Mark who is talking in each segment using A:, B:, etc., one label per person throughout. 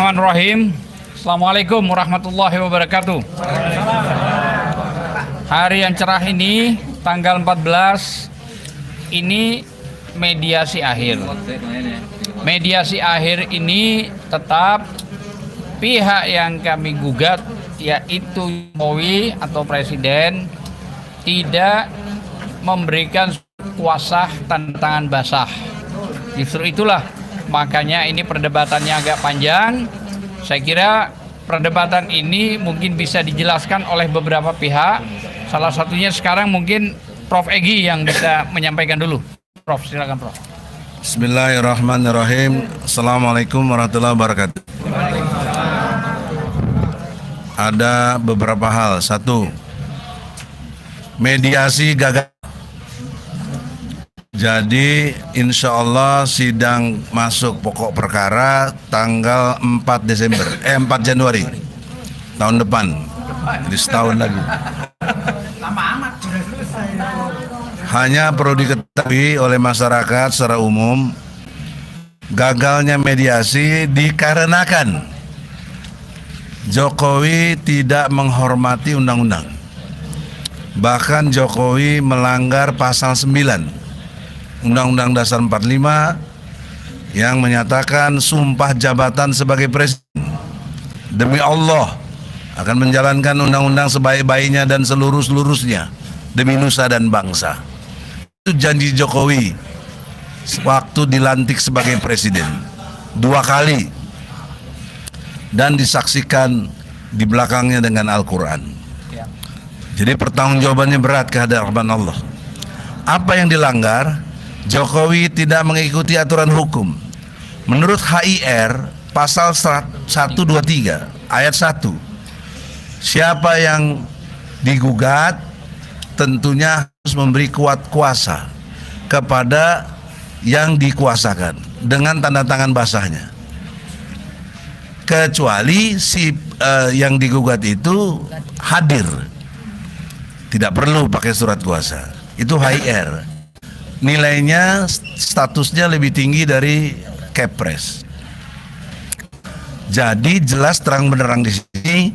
A: Bismillahirrahmanirrahim. Assalamualaikum warahmatullahi wabarakatuh. Hari yang cerah ini, tanggal 14, ini mediasi akhir. Mediasi akhir ini tetap pihak yang kami gugat, yaitu Jokowi atau Presiden, tidak memberikan kuasa tanda tangan basah. Justru itulah makanya ini perdebatannya agak panjang. Saya kira perdebatan ini mungkin bisa dijelaskan oleh beberapa pihak. Salah satunya sekarang mungkin Prof. Egy yang bisa menyampaikan dulu. Prof, silakan Prof.
B: Bismillahirrahmanirrahim. Assalamualaikum warahmatullahi wabarakatuh. Ada beberapa hal. Satu, mediasi gagal. Jadi insya Allah sidang masuk pokok perkara tanggal 4 Januari tahun depan. Jadi setahun lagi. Hanya perlu diketahui oleh masyarakat secara umum, gagalnya mediasi dikarenakan Jokowi tidak menghormati undang-undang. Bahkan Jokowi melanggar pasal 9 Undang-Undang Dasar 45 yang menyatakan sumpah jabatan sebagai presiden demi Allah akan menjalankan undang-undang sebaik-baiknya dan seluruh-seluruhnya demi nusa dan bangsa. Itu janji Jokowi waktu dilantik sebagai presiden 2 kali dan disaksikan di belakangnya dengan Al-Quran. Jadi pertanggungjawabannya berat ke hadapan Allah. Apa yang dilanggar? Jokowi tidak mengikuti aturan hukum. Menurut HIR pasal 123 ayat 1, siapa yang digugat tentunya harus memberi kuasa kepada yang dikuasakan dengan tanda tangan basahnya, kecuali si yang digugat itu hadir, tidak perlu pakai surat kuasa. Itu HIR. Nilainya, statusnya lebih tinggi dari Kepres. Jadi jelas terang benderang di sini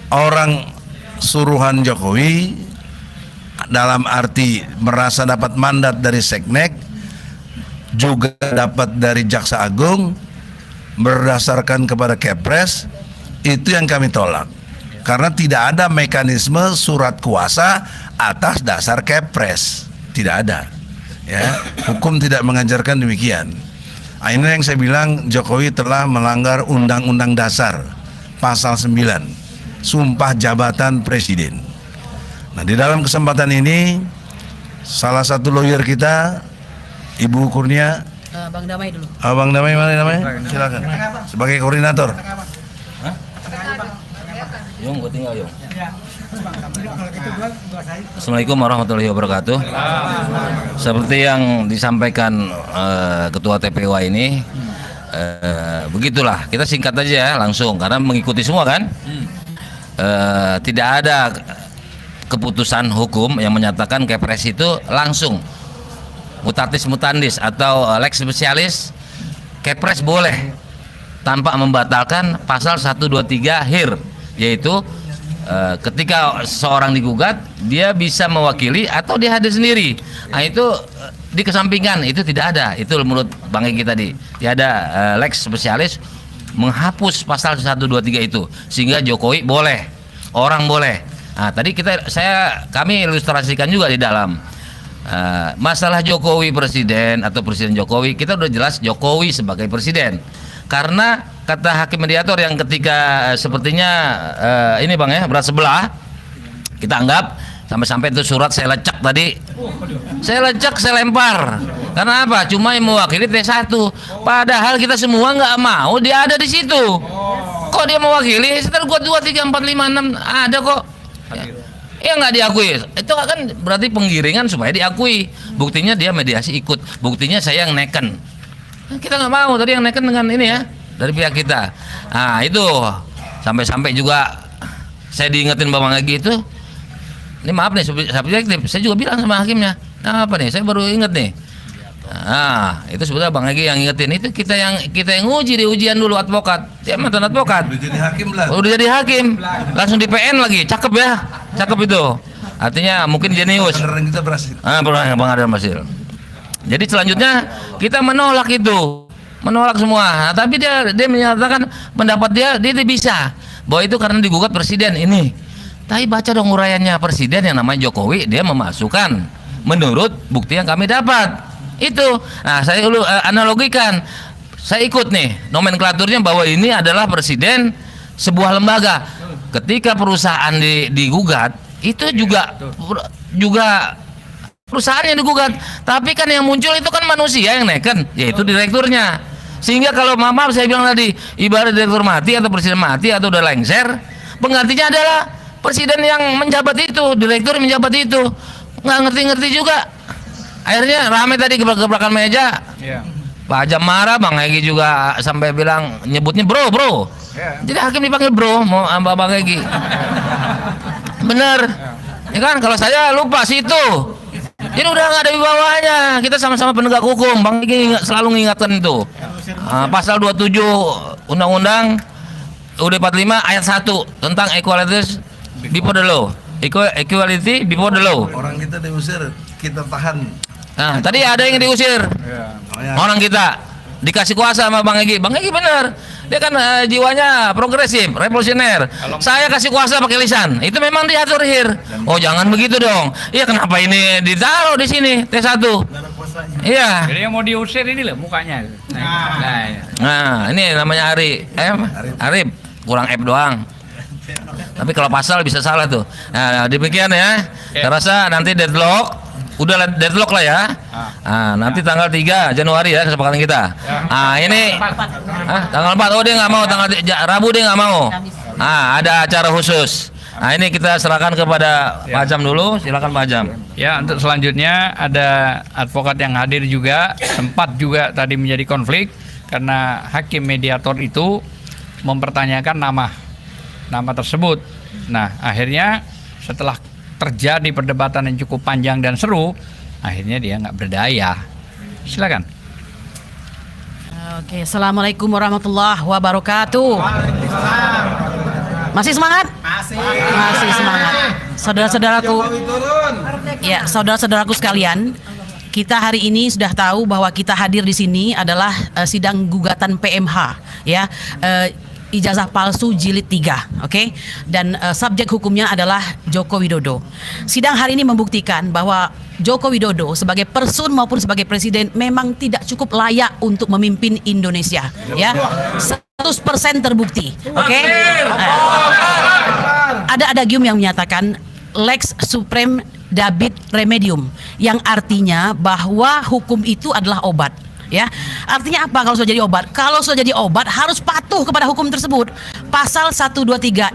B: orang suruhan Jokowi dalam arti merasa dapat mandat dari Seknek, juga dapat dari Jaksa Agung berdasarkan kepada Kepres. Itu yang kami tolak, karena tidak ada mekanisme surat kuasa atas dasar Kepres, tidak ada. Ya, hukum tidak mengajarkan demikian. Ini yang saya bilang Jokowi telah melanggar Undang-Undang Dasar pasal 9 sumpah jabatan presiden. Nah, di dalam kesempatan ini salah satu lawyer kita, Ibu Kurnia,
C: Bang Damai dulu.
B: Bang Damai mana namanya? Silakan. Sebagai koordinator.
D: Yung, gue tinggal Yung. Assalamualaikum warahmatullahi wabarakatuh. Seperti yang disampaikan Ketua TPW ini, begitulah. Kita singkat aja ya, langsung, karena mengikuti semua kan. Tidak ada keputusan hukum yang menyatakan Kepres itu langsung mutatis mutandis atau lex specialis. Kepres boleh tanpa membatalkan pasal 123 HIR, yaitu ketika seorang digugat, dia bisa mewakili atau dia hadir sendiri. Nah, itu dikesampingkan, itu tidak ada. Itu menurut Bang Egy tadi, tiada lex spesialis menghapus pasal 123 itu, sehingga Jokowi boleh, orang boleh. Nah, tadi kami ilustrasikan juga di dalam masalah Jokowi presiden atau presiden Jokowi. Kita udah jelas Jokowi sebagai presiden, karena kata hakim mediator yang ketika sepertinya ini Bang ya, berat sebelah, kita anggap sampai-sampai itu surat saya lecak tadi, saya lempar. Karena apa? Cuma yang mewakili T1, padahal kita semua nggak mau dia ada di situ. Kok dia mewakili? Setelah gua 2, 3, 4, 5, 6 ada kok. Ya nggak diakui. Itu kan berarti penggiringan supaya diakui. Buktinya dia mediasi ikut. Buktinya saya yang neken. Kita nggak mau tadi yang neken dengan ini ya, dari pihak kita. Nah itu sampai-sampai juga saya diingetin Bang Egy itu. Ini maaf nih, subjektif. Saya juga bilang sama hakimnya. Nah apa nih? Saya baru inget nih. Nah, itu sebetulnya Bang Egy yang ingetin, itu kita yang uji di ujian dulu advokat. Dia mantan advokat.
B: Udah jadi hakim lah.
D: Udah jadi hakim, langsung di PN lagi, cakep ya, cakep itu. Artinya mungkin jenius.
B: Beneran kita berhasil.
D: Bang Adrian berhasil. Jadi selanjutnya kita menolak itu, menolak semua. Nah, tapi dia menyatakan pendapat dia bisa bahwa itu karena digugat presiden ini. Tapi baca dong uraiannya presiden yang namanya Jokowi, dia memasukkan menurut bukti yang kami dapat. Itu. Nah, saya dulu analogikan. Saya ikut nih nomenklaturnya bahwa ini adalah presiden sebuah lembaga. Ketika perusahaan digugat, itu juga perusahaan yang digugat. Tapi kan yang muncul itu kan manusia yang neken, yaitu direkturnya. Sehingga kalau maaf saya bilang tadi, ibarat direktur mati atau presiden mati atau udah lengser, penggantinya adalah presiden yang menjabat itu, direktur yang menjabat itu. Nggak ngerti-ngerti juga. Akhirnya rame tadi gebrakan meja.
A: Iya.
D: Pak Ajam marah, Bang Egy juga sampai bilang nyebutnya bro.
A: Iya.
D: Jadi hakim dipanggil bro, mau sama Bang Egy. Bener. Ya kan, kalau saya lupa situ. Jadi udah nggak ada wibawanya. Kita sama-sama penegak hukum. Bang Egy selalu mengingatkan itu. Pasal 27 Undang-Undang UUD 45 ayat 1 tentang equality before the law. Equality before the law.
B: Orang kita diusir, kita tahan.
D: Nah, tadi ada yang diusir. Orang kita dikasih kuasa sama Bang Egy. Bang Egy benar. Dia kan jiwanya progresif, revolusioner. Saya kasih kuasa pakai lisan. Itu memang diatur here. Oh, jangan begitu dong. Iya, kenapa ini ditaruh di sini T1? Iya.
A: Jadi yang mau diusir ini loh mukanya.
D: Nah, ini namanya Arif. Kurang F doang. Tapi kalau pasal bisa salah tuh. Nah, demikian ya. Saya rasa nanti deadlock. Udah deadlock lah ya. Nah, nanti tanggal 3 Januari ya kesepakatan kita. Nah, ini tanggal 4. Oh, dia nggak mau tanggal Rabu, dia nggak mau. Nah, ada acara khusus. Nah, ini kita serahkan kepada Pak Ajam dulu. Silakan Pak Ajam.
A: Ya, untuk selanjutnya ada advokat yang hadir juga, sempat juga tadi menjadi konflik karena hakim mediator itu mempertanyakan nama tersebut. Nah, akhirnya setelah terjadi perdebatan yang cukup panjang dan seru, akhirnya dia nggak berdaya. Silakan.
C: Oke, assalamualaikum warahmatullahi wabarakatuh. Masih semangat? Masih semangat. Saudara-saudaraku, ya saudara-saudaraku sekalian, kita hari ini sudah tahu bahwa kita hadir di sini adalah sidang gugatan PMH, ya. Ijazah palsu jilid 3, oke? Dan subjek hukumnya adalah Joko Widodo. Sidang hari ini membuktikan bahwa Joko Widodo sebagai person maupun sebagai presiden memang tidak cukup layak untuk memimpin Indonesia, ya. 100% terbukti, oke? Ada adagium yang menyatakan lex supreme dabit remedium, yang artinya bahwa hukum itu adalah obat. Ya, artinya apa kalau sudah jadi obat? Kalau sudah jadi obat harus patuh kepada hukum tersebut. Pasal 123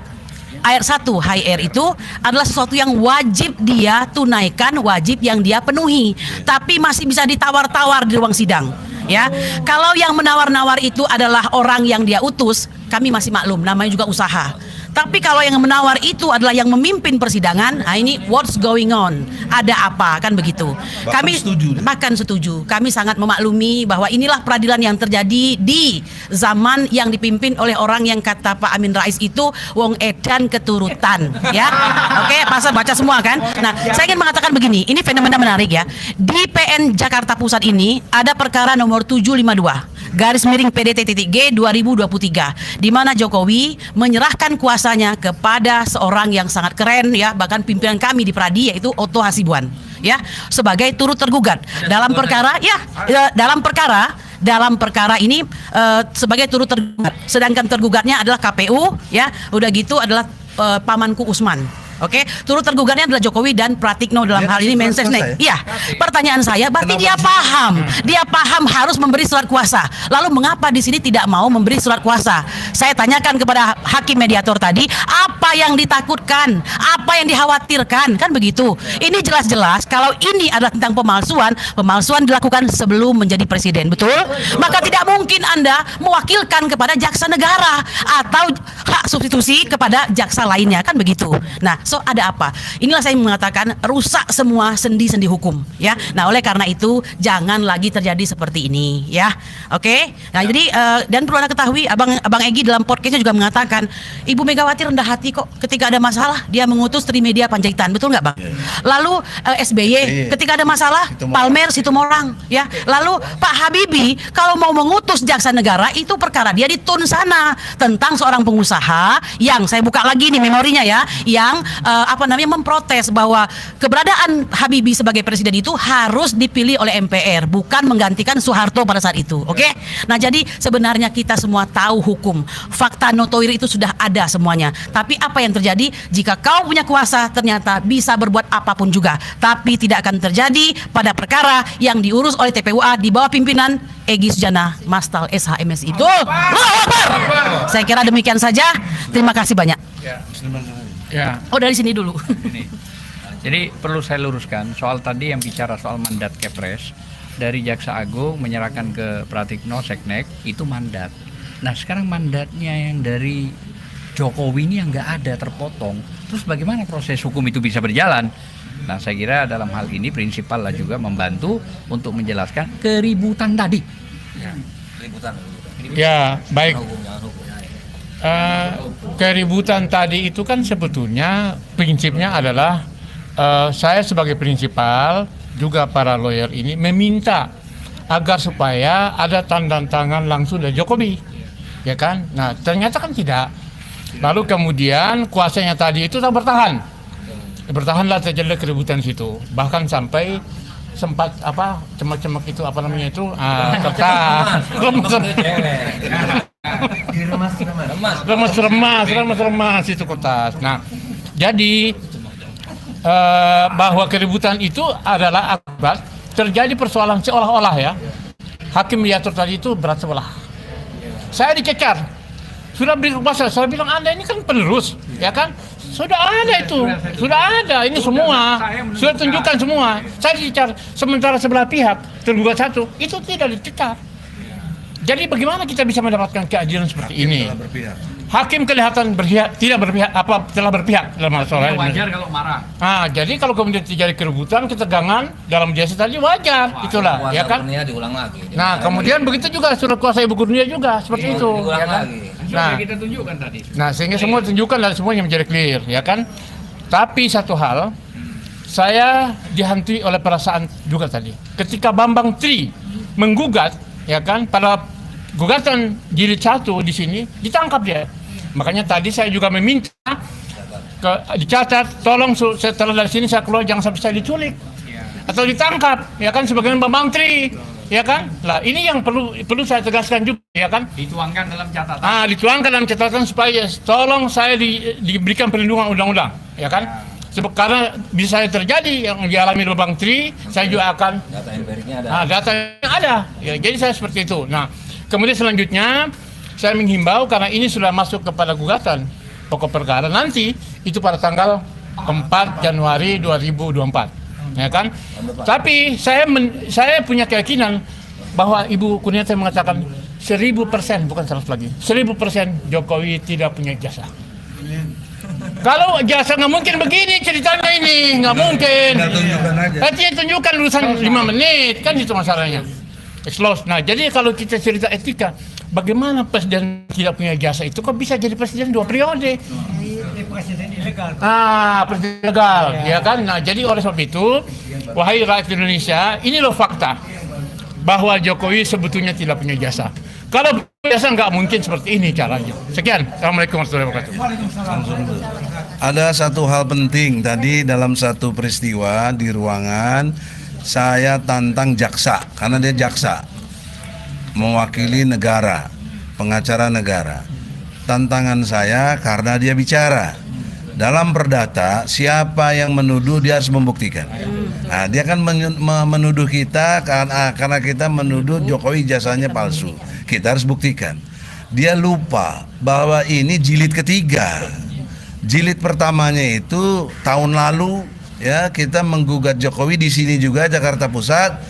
C: ayat 1 HR itu adalah sesuatu yang wajib dia tunaikan, wajib yang dia penuhi, tapi masih bisa ditawar-tawar di ruang sidang. Ya, kalau yang menawar-nawar itu adalah orang yang dia utus, kami masih maklum, namanya juga usaha. Tapi kalau yang menawar itu adalah yang memimpin persidangan, nah ini what's going on? Ada apa? Kan begitu. Kami setuju. Kami sangat memaklumi bahwa inilah peradilan yang terjadi di zaman yang dipimpin oleh orang yang kata Pak Amin Rais itu wong edan keturutan, ya. Oke, pasal baca semua kan? Nah, saya ingin mengatakan begini, ini fenomena menarik ya. Di PN Jakarta Pusat ini ada perkara nomor 752 /PDT-G 2023 di mana Jokowi menyerahkan kuasanya kepada seorang yang sangat keren ya, bahkan pimpinan kami di Pradi, yaitu Otto Hasibuan ya, sebagai turut tergugat dalam perkara dalam perkara ini sebagai turut tergugat, sedangkan tergugatnya adalah KPU ya, udah gitu adalah pamanku Usman. Oke, turut tergugatnya adalah Jokowi dan Pratikno dalam hal ini Mensesnek. Iya, pertanyaan saya, berarti dia paham harus memberi surat kuasa. Lalu mengapa di sini tidak mau memberi surat kuasa? Saya tanyakan kepada hakim mediator tadi, apa yang ditakutkan, apa yang dikhawatirkan, kan begitu. Ini jelas-jelas kalau ini adalah tentang pemalsuan dilakukan sebelum menjadi presiden, betul? Maka tidak mungkin Anda mewakilkan kepada jaksa negara atau hak substitusi kepada jaksa lainnya, kan begitu. Nah, so ada apa? Inilah saya mengatakan rusak semua sendi-sendi hukum, ya. Nah, oleh karena itu jangan lagi terjadi seperti ini, ya. Oke. Nah, jadi dan perlu Anda ketahui, Abang Egy dalam podcastnya juga mengatakan Ibu Megawati rendah hati kok, ketika ada masalah dia mengutus Trimedia Panjaitan, betul nggak, Bang? Lalu SBY ketika ada masalah Palmer Situmorang, ya. Lalu Pak Habibie kalau mau mengutus jaksa negara itu perkara dia di Tun sana tentang seorang pengusaha yang saya buka lagi nih memorinya, ya, yang memprotes bahwa keberadaan Habibie sebagai presiden itu harus dipilih oleh MPR, bukan menggantikan Soeharto pada saat itu. Oke? Nah, jadi sebenarnya kita semua tahu hukum. Fakta notoir itu sudah ada semuanya. Tapi apa yang terjadi jika kau punya kuasa ternyata bisa berbuat apapun juga, tapi tidak akan terjadi pada perkara yang diurus oleh TPUA di bawah pimpinan Egy Sujana Mastal SH MSI. Betul. Saya kira demikian saja. Terima kasih banyak.
A: Ya.
C: Oh, dari sini dulu.
A: Ini. Jadi perlu saya luruskan soal tadi yang bicara soal mandat Kepres dari Jaksa Agung menyerahkan ke Pratikno Seknek itu mandat. Nah, sekarang mandatnya yang dari Jokowi ini yang nggak ada, terpotong. Terus bagaimana proses hukum itu bisa berjalan? Nah, saya kira dalam hal ini prinsipal lah juga membantu untuk menjelaskan keributan tadi.
E: Ya, baik. Keributan tadi itu kan sebetulnya prinsipnya adalah saya sebagai prinsipal juga para lawyer ini meminta agar supaya ada tanda tangan langsung dari Jokowi, ya kan? Nah, ternyata kan tidak. Lalu kemudian kuasanya tadi itu tak bertahanlah terjadi keributan situ, bahkan sampai sempat cemak-cemak itu kertas remas itu kertas. Nah, jadi bahwa keributan itu adalah akibat terjadi persoalan seolah-olah, ya, hakim diatur tadi itu berat sebelah. Saya dicecar, sudah beri kuasa, saya bilang Anda ini kan penerus, ya kan? Sudah ada itu, sudah ada ini semua, sudah tunjukkan semua. Saya dicecar, sementara sebelah pihak tergugat satu itu tidak dicecar. Jadi bagaimana kita bisa mendapatkan keadilan seperti ini? Hakim kelihatan telah berpihak dalam masalah ini.
A: Wajar kalau marah.
E: Jadi kalau kemudian terjadi keributan, ketegangan dalam jasa tadi wajar, itulah, ya kan?
D: Diulang lagi.
E: Nah, kemudian begitu juga surat kuasa Ibu Kurnia juga seperti itu, ya kan?
A: Nah, kita tunjukkan tadi.
E: Nah, sehingga semua tunjukkan dan semuanya menjadi clear, ya kan? Tapi satu hal, saya dihantui oleh perasaan juga tadi. Ketika Bambang Tri menggugat, ya kan, pada gugatan jilid 1 di sini ditangkap dia. Makanya tadi saya juga meminta dicatat, tolong setelah dari sini saya keluar jangan sampai saya diculik atau ditangkap, ya kan, sebagaimana Bambang Tri, ya kan. Lah ini yang perlu saya tegaskan juga, ya kan.
A: Dituangkan dalam catatan.
E: Dituangkan dalam catatan supaya tolong saya diberikan perlindungan undang-undang, ya kan. Sebab karena bisa terjadi yang dialami Bambang Tri, saya juga akan
D: Data empiriknya ada.
E: datanya ada. Ya, jadi saya seperti itu. Nah, kemudian selanjutnya saya menghimbau karena ini sudah masuk kepada gugatan pokok perkara nanti itu pada tanggal 4 Januari 2024, ya kan? Tapi saya punya keyakinan bahwa Ibu Kurniati mengatakan 1000%, bukan 100 lagi, 1000% Jokowi tidak punya jasa. Kalau jasa nggak mungkin begini ceritanya ini, nggak mungkin. Tapi tunjukkan urusan 5 menit, kan itu masalahnya. Nah, jadi kalau kita cerita etika, bagaimana presiden tidak punya jasa itu kok bisa jadi presiden 2 periode? Presiden ilegal. Presiden ilegal, ya kan? Nah, jadi oleh sebab itu, wahai rakyat Indonesia, ini loh fakta bahwa Jokowi sebetulnya tidak punya jasa. Kalau jasa nggak mungkin seperti ini caranya. Sekian. Assalamualaikum warahmatullahi wabarakatuh.
B: Ada satu hal penting tadi dalam satu peristiwa di ruangan, saya tantang jaksa karena dia jaksa mewakili negara, pengacara negara. Tantangan saya karena dia bicara. Dalam perdata, siapa yang menuduh dia harus membuktikan. Nah, dia kan menuduh kita karena kita menuduh Jokowi jasanya palsu. Kita harus buktikan. Dia lupa bahwa ini jilid ketiga. Jilid pertamanya itu tahun lalu, ya, kita menggugat Jokowi di sini juga Jakarta Pusat.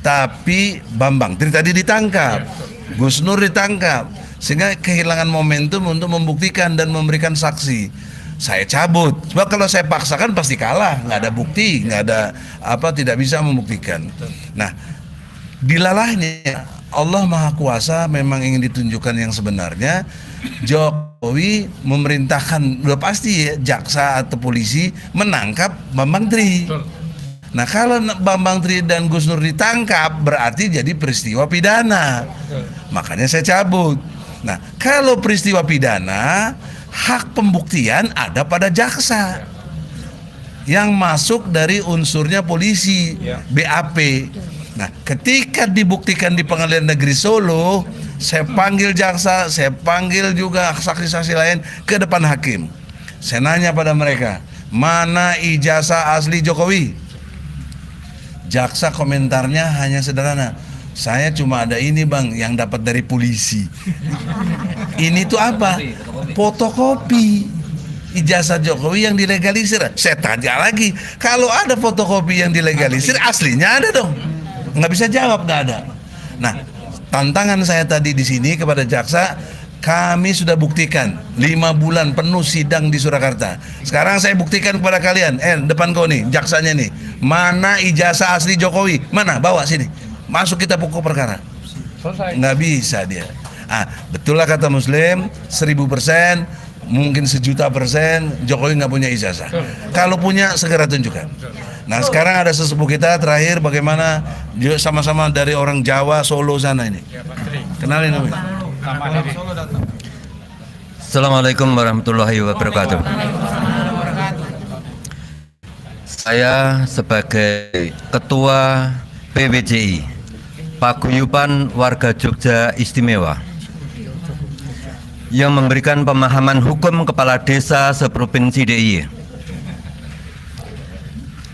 B: Tapi Bambang Tri tadi ditangkap, Gus Nur ditangkap. sehingga kehilangan momentum untuk membuktikan dan memberikan saksi. Saya cabut, sebab kalau saya paksakan pasti kalah, nggak ada bukti, nggak ada tidak bisa membuktikan. Nah, dilalahnya Allah Maha Kuasa memang ingin ditunjukkan yang sebenarnya. Jokowi memerintahkan, udah pasti ya, jaksa atau polisi menangkap Bambang Tri. Nah, kalau Bambang Tri dan Gus Nur ditangkap berarti jadi peristiwa pidana. Makanya saya cabut. Nah, kalau peristiwa pidana, hak pembuktian ada pada jaksa yang masuk dari unsurnya polisi, BAP. Nah, ketika dibuktikan di Pengadilan Negeri Solo, saya panggil jaksa, saya panggil juga saksi-saksi lain ke depan hakim. Saya nanya pada mereka, mana ijazah asli Jokowi? Jaksa komentarnya hanya sederhana, saya cuma ada ini bang, yang dapat dari polisi. Ini tuh apa? Fotokopi ijazah Jokowi yang dilegalisir. Saya tanya lagi, kalau ada fotokopi yang dilegalisir, aslinya ada dong? Nggak bisa jawab, nggak ada. Nah, tantangan saya tadi di sini kepada jaksa, kami sudah buktikan 5 bulan penuh sidang di Surakarta. Sekarang saya buktikan kepada kalian, depan kau nih, jaksanya nih, mana ijazah asli Jokowi? Mana? Bawa sini. Masuk kita pokok perkara.
E: Selesai.
B: Nggak bisa dia. Betul lah kata Muslim, 1000%, mungkin 1.000.000% Jokowi nggak punya ijazah. Kalau punya segera tunjukkan. Nah, sekarang ada sesepuh kita terakhir, bagaimana dia sama-sama dari orang Jawa, Solo sana ini. Kenalin namanya.
F: Assalamualaikum warahmatullahi wabarakatuh. Saya sebagai Ketua PWJI, Paguyuban Warga Jogja Istimewa, yang memberikan pemahaman hukum kepala desa seprovinsi DIY.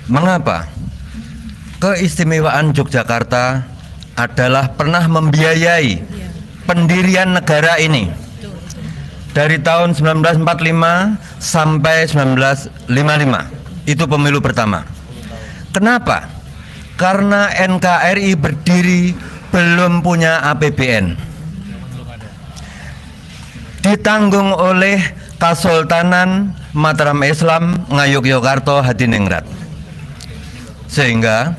F: Mengapa? Keistimewaan Yogyakarta adalah pernah membiayai pendirian negara ini dari tahun 1945 sampai 1955. Itu pemilu pertama. Kenapa? Karena NKRI berdiri belum punya APBN. Ditanggung oleh Kasultanan Mataram Islam Ngayogyakarta Hadiningrat. Sehingga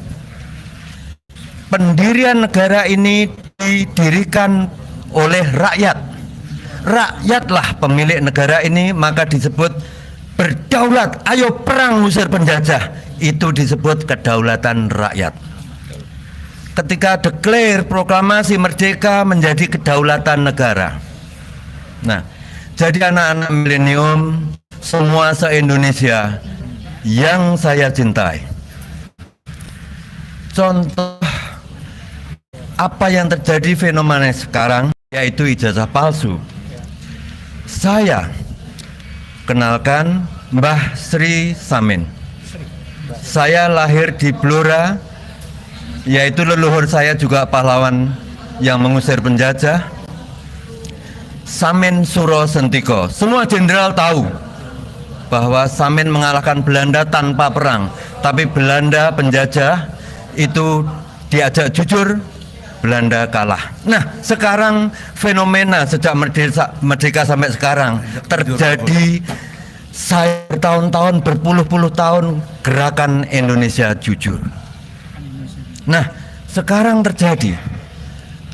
F: pendirian negara ini didirikan oleh rakyat. Rakyatlah pemilik negara ini, maka disebut berdaulat. Ayo perang usir penjajah. Itu disebut kedaulatan rakyat. Ketika declare proklamasi merdeka menjadi kedaulatan negara. Nah, jadi anak-anak milenium semua se-Indonesia yang saya cintai, contoh apa yang terjadi fenomena sekarang, yaitu ijazah palsu. Saya kenalkan Mbah Sri Samin. Saya lahir di Blora, yaitu leluhur saya juga pahlawan yang mengusir penjajah. Samin Suro Sentiko. Semua jenderal tahu bahwa Samin mengalahkan Belanda tanpa perang, tapi Belanda penjajah itu diajak jujur, Belanda kalah. Nah, sekarang fenomena sejak merdeka sampai sekarang terjadi. Saya bertahun-tahun, berpuluh-puluh tahun gerakan Indonesia Jujur. Nah, sekarang terjadi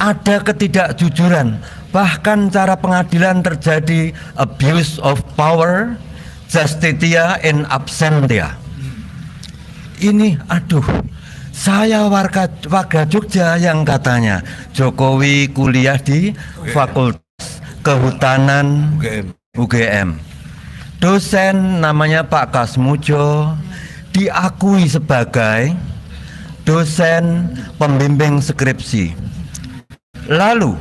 F: ada ketidakjujuran, bahkan cara pengadilan terjadi abuse of power, justitia in absentia. Ini saya warga Jogja yang katanya Jokowi kuliah di Fakultas Kehutanan UGM. Dosen namanya Pak Kasmujo diakui sebagai dosen pembimbing skripsi. Lalu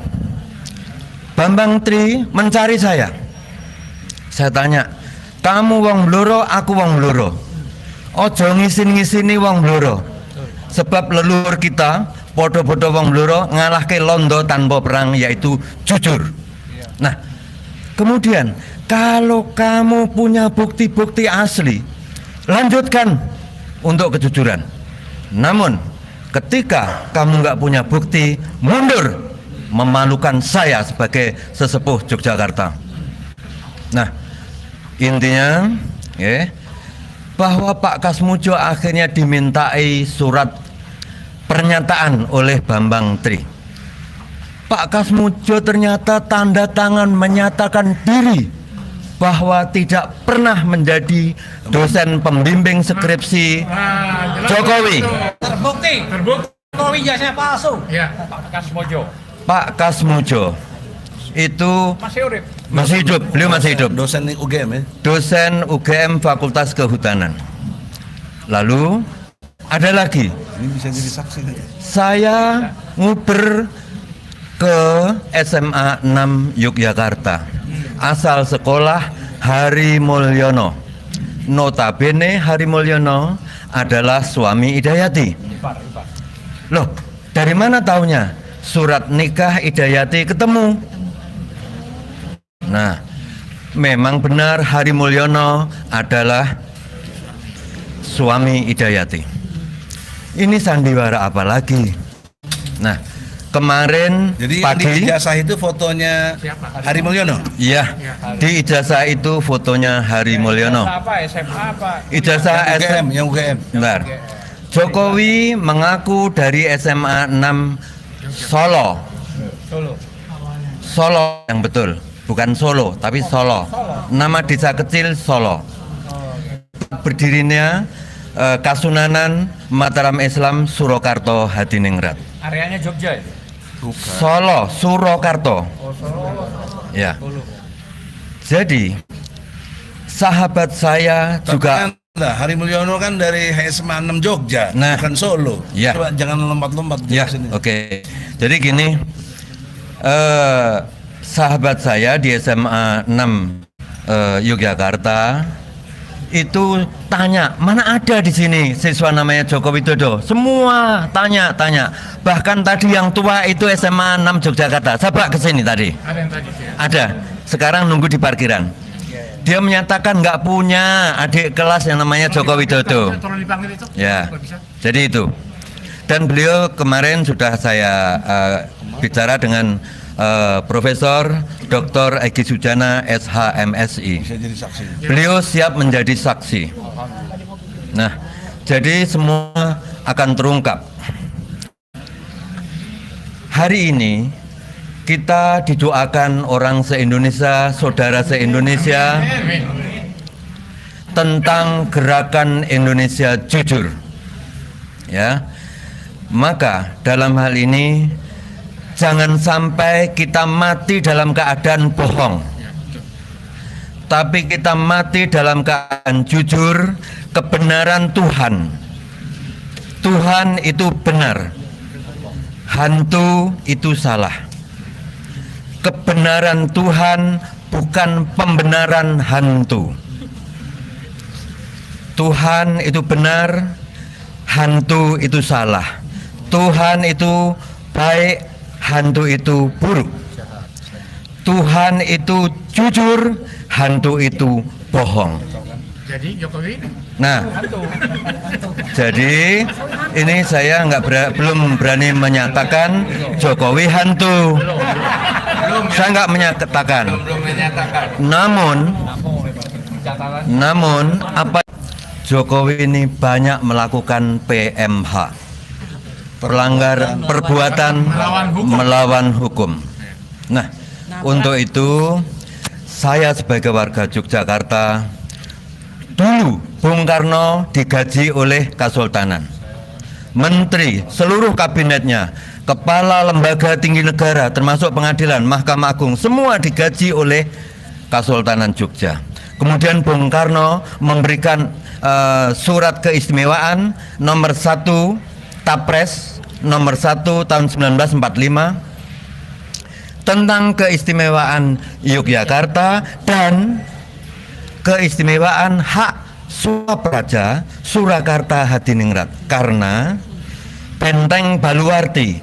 F: Bambang Tri mencari saya. Saya tanya, kamu wong Blora, aku wong Blora. Ojo ngisin-ngisini wong Blora. Sebab leluhur kita podo-podo wong Blora ngalahke Londo tanpa perang, yaitu jujur. Nah, kemudian kalau kamu punya bukti-bukti asli, lanjutkan untuk kejujuran. Namun ketika kamu nggak punya bukti, mundur. memalukan saya sebagai sesepuh Yogyakarta. Nah, intinya ya, bahwa Pak Kasmujo akhirnya dimintai surat pernyataan oleh Bambang Tri. Pak Kasmujo ternyata tanda tangan menyatakan diri bahwa tidak pernah menjadi dosen pembimbing skripsi Jokowi.
A: Terbukti. Jokowi jasanya palsu.
E: Ya.
A: Pak Kasmojo
F: Pak Kasmujo itu
A: masih urip.
F: masih hidup, beliau masih hidup.
B: Dosen UGM ya.
F: Dosen UGM Fakultas Kehutanan. Lalu ada lagi,
B: Ini bisa jadi saksi nih.
F: saya nguber ke SMA 6 Yogyakarta, asal sekolah Hari Mulyono. Notabene Hari Mulyono adalah suami Idayati. Loh, dari mana taunya? Surat nikah Idayati ketemu. Nah, memang benar Hari Mulyono adalah suami Idayati. Ini sandiwara apa lagi? Nah, kemarin
B: Jadi
F: pagi,
B: di ijazah itu fotonya Hari Mulyono.
F: iya, di ijazah itu fotonya Hari Mulyono.
A: Apa SMA apa?
F: Ijazah
B: UGM, yang UGM.
F: Bentar. Jokowi mengaku dari SMA 6 Solo. Solo yang betul, bukan Solo, tapi Solo. Nama desa kecil Solo. Berdirinya Kasunanan Mataram Islam Surakarta Hadiningrat.
A: Areanya Jogja.
F: Solo, Surakarta. Ya. Jadi sahabat saya juga
B: Hari Mulyono kan dari SMA 6 Jogja,
F: Nah.
B: bukan Solo.
F: Ya.
B: Coba jangan lompat-lompat di
F: ya,
B: sini.
F: oke. Jadi gini, sahabat saya di SMA 6 Yogyakarta itu tanya, mana ada di sini siswa namanya Joko Widodo? Semua tanya. Bahkan tadi yang tua itu SMA 6 Yogyakarta. Coba ke sini tadi.
E: Ada yang tadi ya.
F: Ada. Sekarang nunggu di parkiran. Dia menyatakan nggak punya adik kelas yang namanya Joko Widodo.
E: Tolong dipanggil itu.
F: Ya,
E: Kalau bisa.
F: jadi itu. Dan beliau kemarin sudah saya bicara dengan Profesor Dr. Egy Sujana SHMSI.
B: Bisa jadi saksi.
F: Beliau siap menjadi saksi. Nah, jadi semua akan terungkap. Hari ini kita didoakan orang se-Indonesia, saudara se-Indonesia, tentang gerakan Indonesia jujur. Ya. Maka dalam hal ini jangan sampai kita mati dalam keadaan bohong. Tapi kita mati dalam keadaan jujur, kebenaran Tuhan. Tuhan itu benar. Hantu itu salah. Kebenaran Tuhan bukan pembenaran hantu. Tuhan itu benar, hantu itu salah. Tuhan itu baik, hantu itu buruk. Tuhan itu jujur, hantu itu bohong.
E: Jadi Jokowi
F: Nah, jadi ini saya belum berani menyatakan Jokowi hantu. Saya nggak menyatakan. Namun apa Jokowi ini banyak melakukan PMH, perbuatan melawan hukum. Nah, untuk itu saya sebagai warga Yogyakarta, dulu Bung Karno digaji oleh Kesultanan. Menteri, seluruh kabinetnya, kepala lembaga tinggi negara termasuk pengadilan, Mahkamah Agung, semua digaji oleh Kesultanan Jogja. Kemudian Bung Karno memberikan surat keistimewaan nomor 1 Tapres nomor 1 tahun 1945 tentang keistimewaan Yogyakarta dan keistimewaan hak Surapraja Surakarta Hadiningrat, karena Benteng Baluarti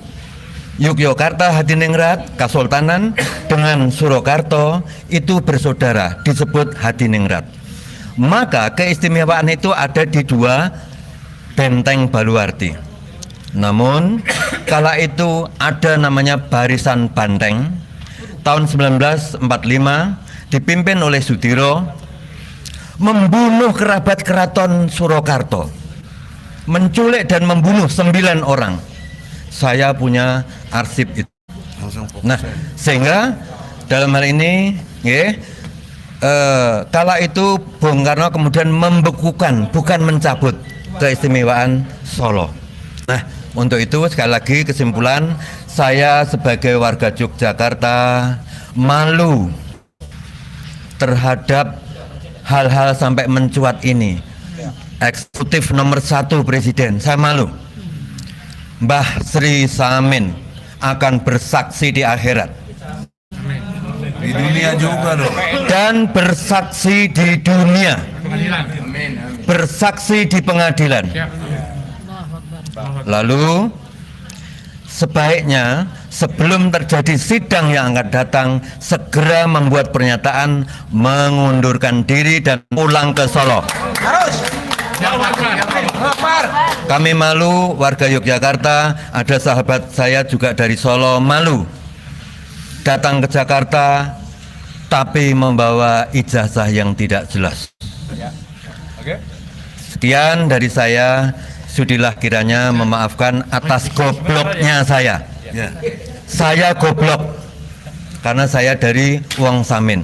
F: Yogyakarta Hadiningrat Kesultanan dengan Surakarta itu bersaudara, disebut Hadiningrat. Maka keistimewaan itu ada di dua Benteng Baluarti. Namun kala itu ada namanya Barisan Banteng tahun 1945 dipimpin oleh Sudiro membunuh kerabat keraton Surakarta, menculik dan membunuh 9 orang. Saya punya arsip itu. Nah, sehingga dalam hal ini kala itu Bung Karno kemudian membekukan, bukan mencabut keistimewaan Solo. Nah, untuk itu sekali lagi kesimpulan, saya sebagai warga Yogyakarta malu terhadap hal-hal sampai mencuat ini. Eksekutif nomor 1 Presiden, saya malu. Mbah Sri Samin akan bersaksi di akhirat.
B: Di dunia juga dong.
F: Dan bersaksi di dunia. Bersaksi di pengadilan. Lalu sebaiknya sebelum terjadi sidang yang akan datang segera membuat pernyataan mengundurkan diri dan pulang ke Solo. Kami malu, warga Yogyakarta, ada sahabat saya juga dari Solo malu datang ke Jakarta tapi membawa ijazah yang tidak jelas. Sekian dari saya. Sudilah kiranya memaafkan atas gobloknya saya.
B: Ya.
F: Saya goblok karena saya dari Wong Samin.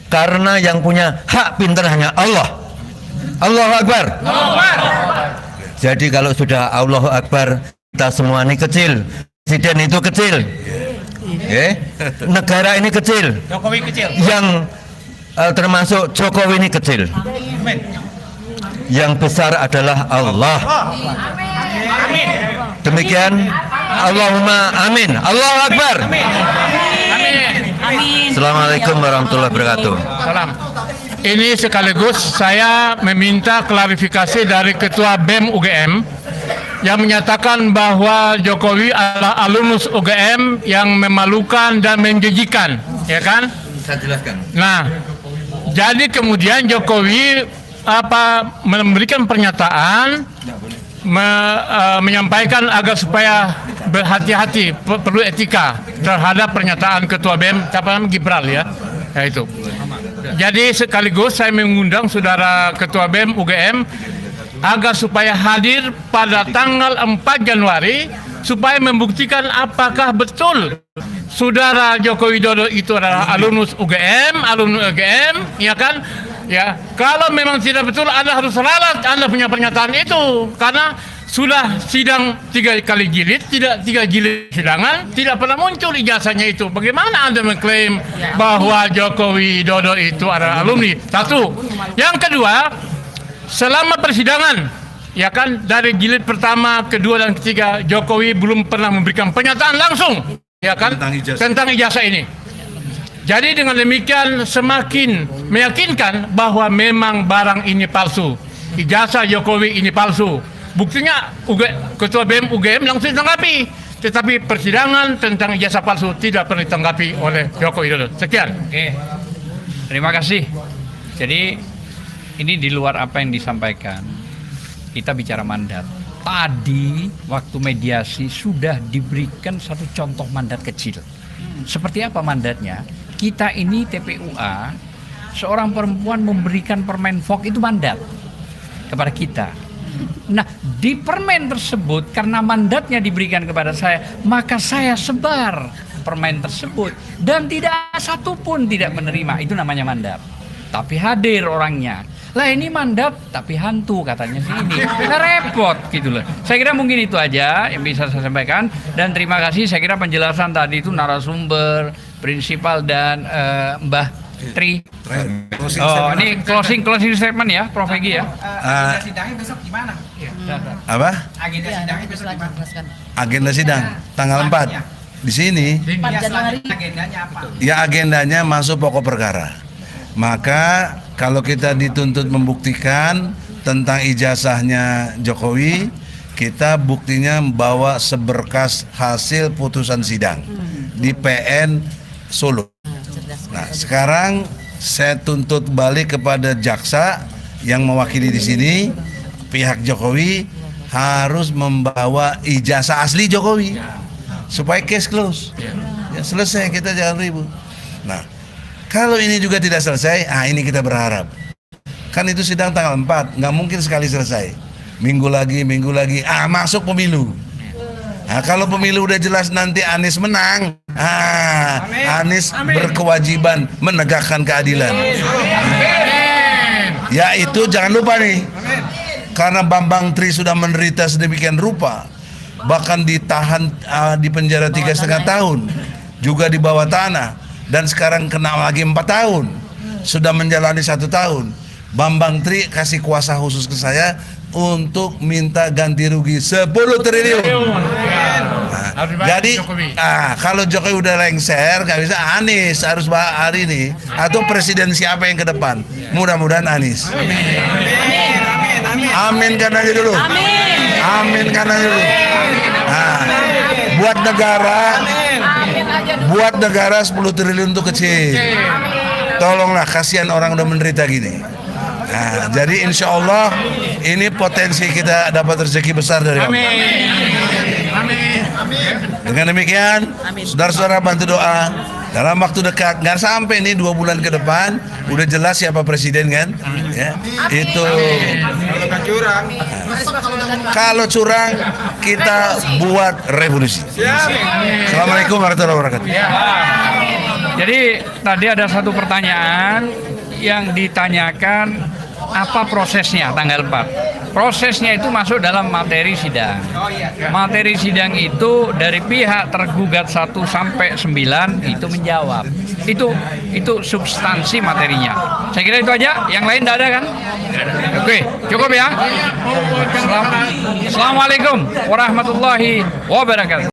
F: Karena yang punya hak pinter hanya Allah. Allahu Akbar. Jadi kalau sudah Allahu Akbar, kita semua ini kecil. Presiden itu kecil. Negara ini kecil.
E: Jokowi kecil.
F: Yang termasuk Jokowi ini kecil. Yang besar adalah Allah. Demikian, Allahumma amin. Allahu Akbar. Assalamualaikum warahmatullahi wabarakatuh.
E: Salam. Ini sekaligus saya meminta klarifikasi dari Ketua BEM UGM yang menyatakan bahwa Jokowi adalah alumnus UGM yang memalukan dan menjijikan, ya kan?
F: Saya jelaskan.
E: Nah, jadi kemudian Jokowi memberikan pernyataan menyampaikan agar supaya berhati-hati, perlu etika terhadap pernyataan Ketua BEM Gibral ya itu. Jadi sekaligus saya mengundang saudara Ketua BEM UGM agar supaya hadir pada tanggal 4 Januari supaya membuktikan apakah betul saudara Joko Widodo itu adalah alumnus UGM, ya kan? Ya, kalau memang tidak betul, Anda harus ralat Anda punya pernyataan itu, karena sudah sidang 3 kali jilid, tidak 3 jilid sidangan, tidak pernah muncul ijazahnya itu. Bagaimana Anda mengklaim bahwa Joko Widodo itu adalah alumni? Satu. Yang kedua, selama persidangan, ya kan, dari jilid pertama, kedua dan ketiga, Jokowi belum pernah memberikan pernyataan langsung, ya kan, tentang ijazah ini. Jadi dengan demikian semakin meyakinkan bahwa memang barang ini palsu. Ijazah Jokowi ini palsu. Buktinya Ketua BEM UGM langsung ditanggapi. Tetapi persidangan tentang ijazah palsu tidak pernah ditanggapi oleh Joko Widodo. Sekian.
A: Oke. Terima kasih. Jadi ini di luar apa yang disampaikan. Kita bicara mandat. Tadi waktu mediasi sudah diberikan satu contoh mandat kecil. Seperti apa mandatnya? Kita ini TPUA, seorang perempuan memberikan permen VOK itu mandat kepada kita. Nah, di permen tersebut karena mandatnya diberikan kepada saya, maka saya sebar permen tersebut dan tidak satupun tidak menerima. Itu namanya mandat. Tapi hadir orangnya. Lah ini mandat tapi hantu katanya sih ini. Nah, repot gitu loh. Saya kira mungkin itu aja yang bisa saya sampaikan, dan terima kasih. Saya kira penjelasan tadi itu narasumber, prinsipal dan Mbah Tri. Oh, ini closing statement ya, Prof Egi ya.
G: Agenda sidangnya besok gimana?
B: Apa?
G: Agenda sidangnya besok gimana?
B: Agenda sidang tanggal 4 di sini.
G: Agendanya apa?
B: Ya, agendanya masuk pokok perkara. Maka kalau kita dituntut membuktikan tentang ijazahnya Jokowi, kita buktinya membawa seberkas hasil putusan sidang di PN Solo. Nah, sekarang saya tuntut balik kepada jaksa yang mewakili di sini pihak Jokowi harus membawa ijazah asli Jokowi supaya case close. Ya, selesai, kita jangan ribut. Nah, kalau ini juga tidak selesai, ini kita berharap. Kan itu sidang tanggal 4, nggak mungkin sekali selesai. Minggu lagi, masuk pemilu. Nah, kalau pemilu udah jelas nanti Anies menang, Anies berkewajiban menegakkan keadilan. Ya itu jangan lupa nih, karena Bambang Tri sudah menderita sedemikian rupa, bahkan ditahan di penjara 3,5 tahun, juga di bawah tanah, dan sekarang kena lagi 4 tahun, sudah menjalani 1 tahun. Bambang Tri kasih kuasa khusus ke saya untuk minta ganti rugi 10 triliun. Jadi kalau Jokowi udah lengser, nggak bisa, Anies harus hari ini, atau presiden siapa yang ke depan, mudah-mudahan Anies. Amin kan aja dulu. Amin kan aja dulu. Buat negara 10 triliun itu kecil. Tolonglah, kasihan orang udah menderita gini. Jadi insya Allah ini potensi kita dapat rezeki besar dari Allah. Dengan demikian, saudara-saudara bantu doa. Dalam waktu dekat, nggak sampai nih 2 bulan ke depan, udah jelas siapa presiden kan? Ya, itu. Kalau curang, kita buat revolusi. Assalamualaikum warahmatullahi wabarakatuh.
A: Jadi tadi ada satu pertanyaan yang ditanyakan, apa prosesnya tanggal 4? Prosesnya itu masuk dalam materi sidang. Materi sidang itu dari pihak tergugat 1 sampai 9 itu menjawab. Itu substansi materinya. Saya kira itu aja. Yang lain tidak ada kan? Oke, cukup ya. Assalamualaikum warahmatullahi wabarakatuh.